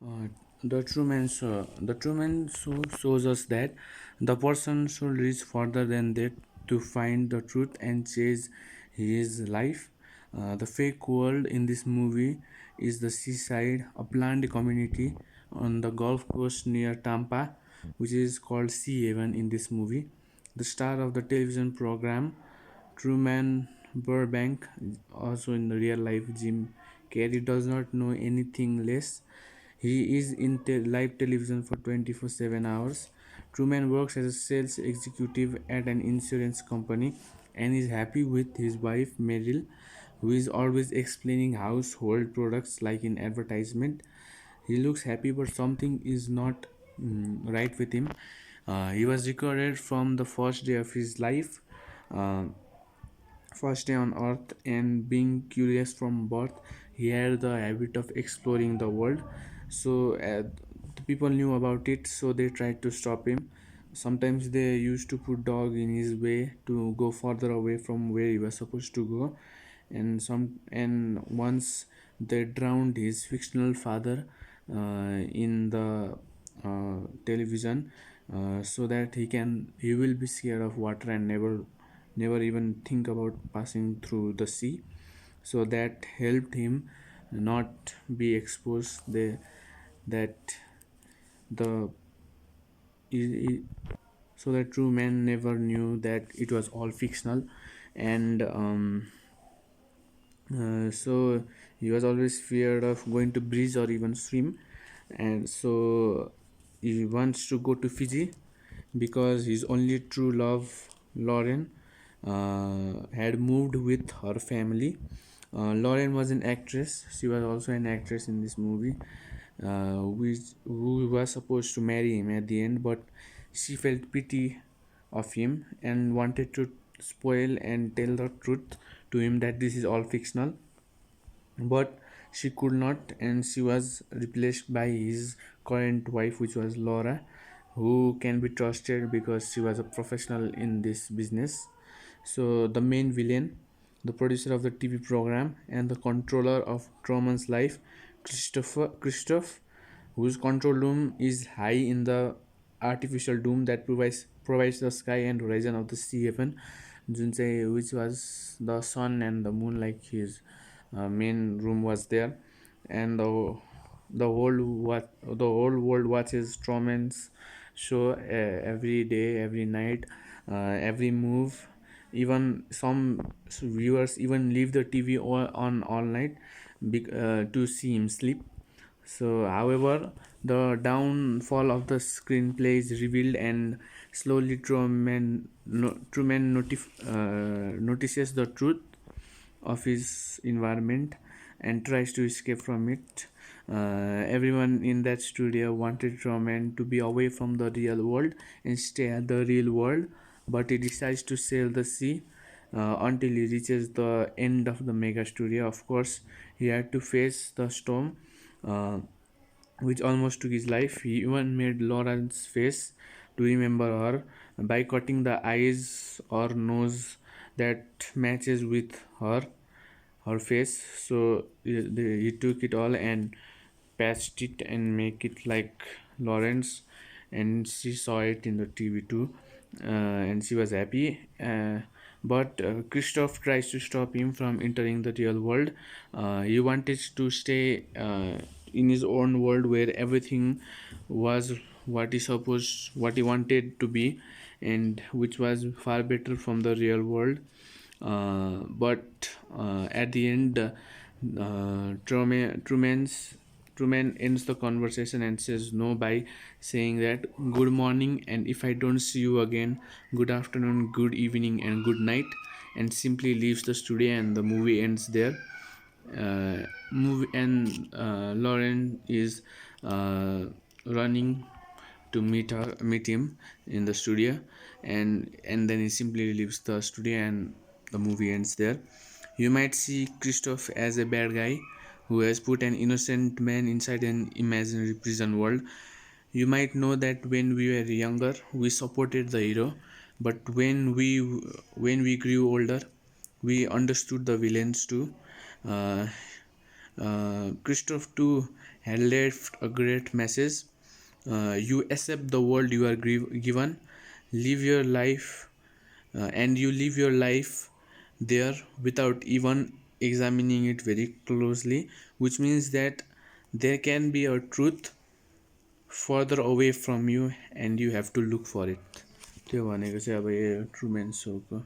Uh, the Truman Show shows us that the person should reach further than that to find the truth and chase his life. The fake world in this movie is the seaside, a planned community on the Gulf Coast near Tampa, which is called Sea Haven in this movie. The star of the television program, Truman Burbank, also in the real life Jim Carrey, does not know anything less. He is in live television for 24/7 hours. Truman works as a sales executive at an insurance company and is happy with his wife Meryl, who is always explaining household products like in advertisement. He looks happy, but something is not right with him. He was recorded from the first day of his life. Uh, First day on earth, and being curious from birth, he had the habit of exploring the world. So the people knew about it, so they tried to stop him. Sometimes they used to put dog in his way to go further away from where he was supposed to go, and once they drowned his fictional father in the television, so that he will be scared of water and never even think about passing through the sea. So that helped him not be exposed that the i- so that true man never knew that it was all fictional. And so he was always feared of going to bridge or even swim, and so he wants to go to Fiji because his only true love, Lauren, had moved with her family. Lauren was an actress. She was also an actress in this movie, who was supposed to marry him at the end, but she felt pity of him and wanted to spoil and tell the truth to him that this is all fictional, but she could not, and she was replaced by his current wife, which was Laura, who can be trusted because she was a professional in this business. So the main villain, the producer of the TV program and the controller of Truman's life, Christoph, whose control room is high in the artificial dome that provides the sky and horizon of the sea heaven, which was the sun and the moon, like his main room was there. And the whole world watches Truman's show every day, every night, every move. Even some viewers even leave the TV on all night to see him sleep. So, however, the downfall of the screenplay is revealed, and slowly Truman notices the truth of his environment and tries to escape from it. Everyone in that studio wanted Truman to be away from the real world and stay at the real world, but he decides to sail the sea until he reaches the end of the mega studio. Of course, he had to face the storm, uh, which almost took his life. He even made Lauren's face to remember her by cutting the eyes or nose that matches with her face. So he took it all and patched it and make it like Lawrence, and she saw it in the TV too, and she was happy. But Christoph tries to stop him from entering the real world. He wanted to stay in his own world where everything was what he wanted to be, and which was far better from the real world. But at the end, Truman ends the conversation and says no by saying that good morning, and if I don't see you again, good afternoon, good evening, and good night, and simply leaves the studio, and the movie ends there. Movie and Lauren is running to meet him in the studio, and then he simply leaves the studio, and the movie ends there. You might see Christoph as a bad guy who has put an innocent man inside an imaginary prison world. You might know that when we were younger we supported the hero, but when we grew older we understood the villains too. uh, Christoph too had left a great message. You accept the world you are given, live your life, and you live your life there without even examining it very closely, which means that there can be a truth further away from you and you have to look for it. त्यो भनेको चाहिँ अब यो Truman सोको